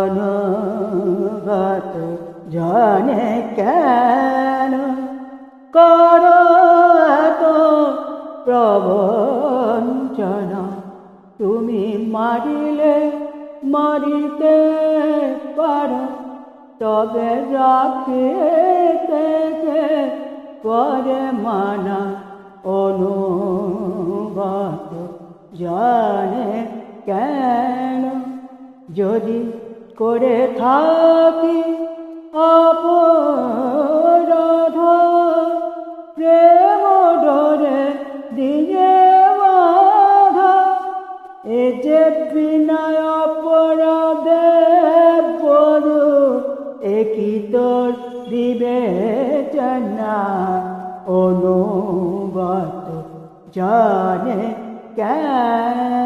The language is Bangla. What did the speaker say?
অনুগত জানে কেন করো তো প্রবঞ্চনা। তুমি মারিলে মারিতে পারো, তবে রাখিতে করে মানা। অনুগত জানে কেন যদি করে থাকি অপরাধ, প্রেম ডোরে দিয়ে বাধা। এ যে বিনয় অপরাধে বড়, একই তোর বিবেচনা। অনুগত জানে কেন।